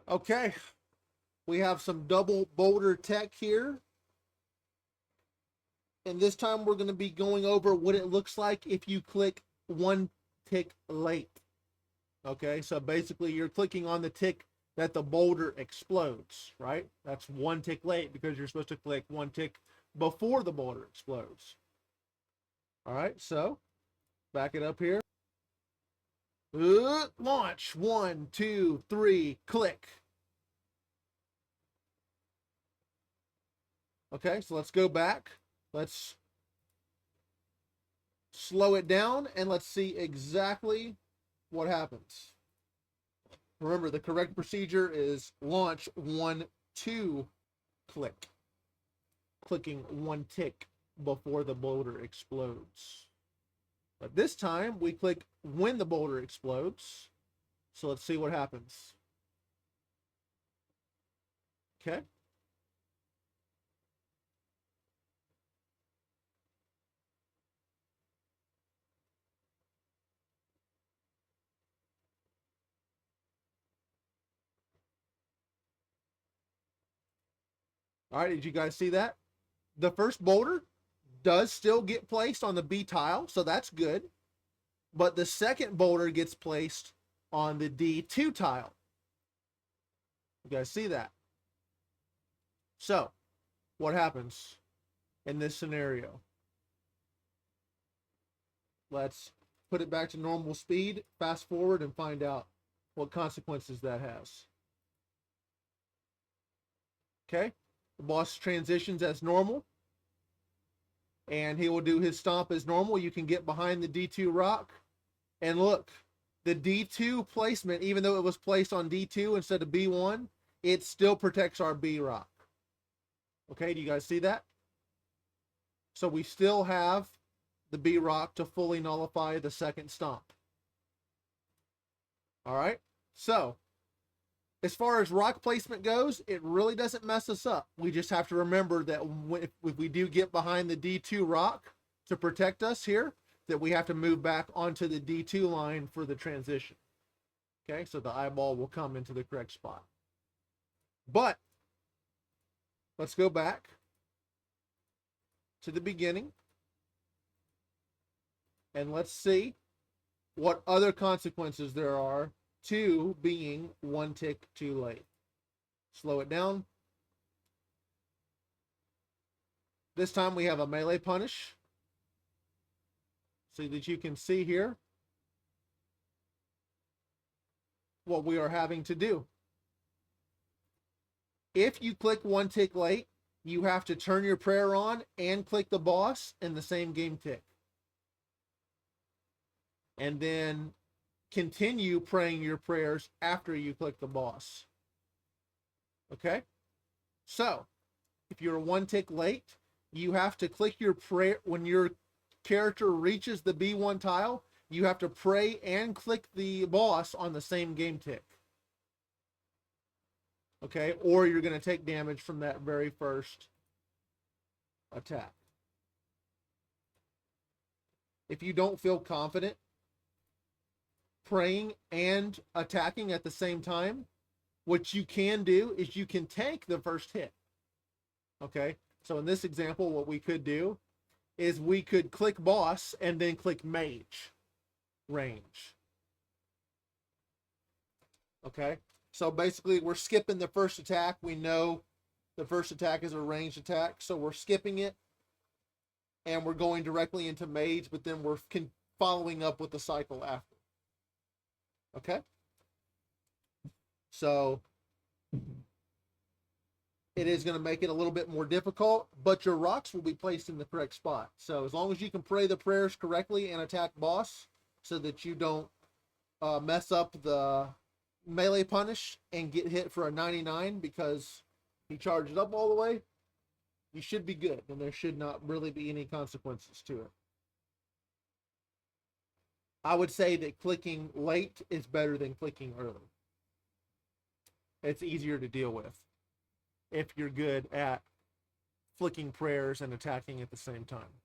Okay, we have some double Boulder tech here. And this time we're going to be going over what it looks like if you click one tick late. Okay, so basically you're clicking on the tick that the boulder explodes, right? That's one tick late because you're supposed to click one tick before the boulder explodes. All right, so back it up here. Launch. 1, 2, 3, click. Okay, so let's go back. Let's slow it down and let's see exactly what happens. Remember, the correct procedure is launch 1, 2, click. Clicking one tick before the boulder explodes. But this time we click when the boulder explodes. So let's see what happens. Okay. All right, did you guys see that? The first boulder does still get placed on the B tile, so that's good. But the second boulder gets placed on the D2 tile. You guys see that? So, what happens in this scenario? Let's put it back to normal speed, fast forward, and find out what consequences that has. Okay, the boss transitions as normal, and he will do his stomp as normal. You can get behind the D2 rock, and look, the D2 placement, even though it was placed on D2 instead of B1, it still protects our B rock. Okay, do you guys see that? So we still have the B rock to fully nullify the second stomp. All right, so as far as rock placement goes, it really doesn't mess us up. We just have to remember that if we do get behind the D2 rock to protect us here, that we have to move back onto the D2 line for the transition. Okay, so the eyeball will come into the correct spot. But let's go back to the beginning and let's see what other consequences there are to being one tick too late. Slow it down. This time we have a melee punish, so that you can see here what we are having to do. If you click one tick late, you have to turn your prayer on and click the boss in the same game tick. And then continue praying your prayers after you click the boss. Okay? So, if you're one tick late, you have to click your prayer. When your character reaches the B1 tile, you have to pray and click the boss on the same game tick. Okay? Or you're going to take damage from that very first attack. If you don't feel confident praying and attacking at the same time, what you can do is you can tank the first hit. Okay, so in this example, what we could do is we could click boss and then click mage range. Okay, so basically we're skipping the first attack. We know the first attack is a ranged attack, so we're skipping it and we're going directly into mage, but then we're following up with the cycle after. Okay, so it is going to make it a little bit more difficult, but your rocks will be placed in the correct spot. So as long as you can pray the prayers correctly and attack boss so that you don't mess up the melee punish and get hit for a 99 because he charged up all the way, you should be good, and there should not really be any consequences to it. I would say that clicking late is better than clicking early. It's easier to deal with if you're good at flicking prayers and attacking at the same time.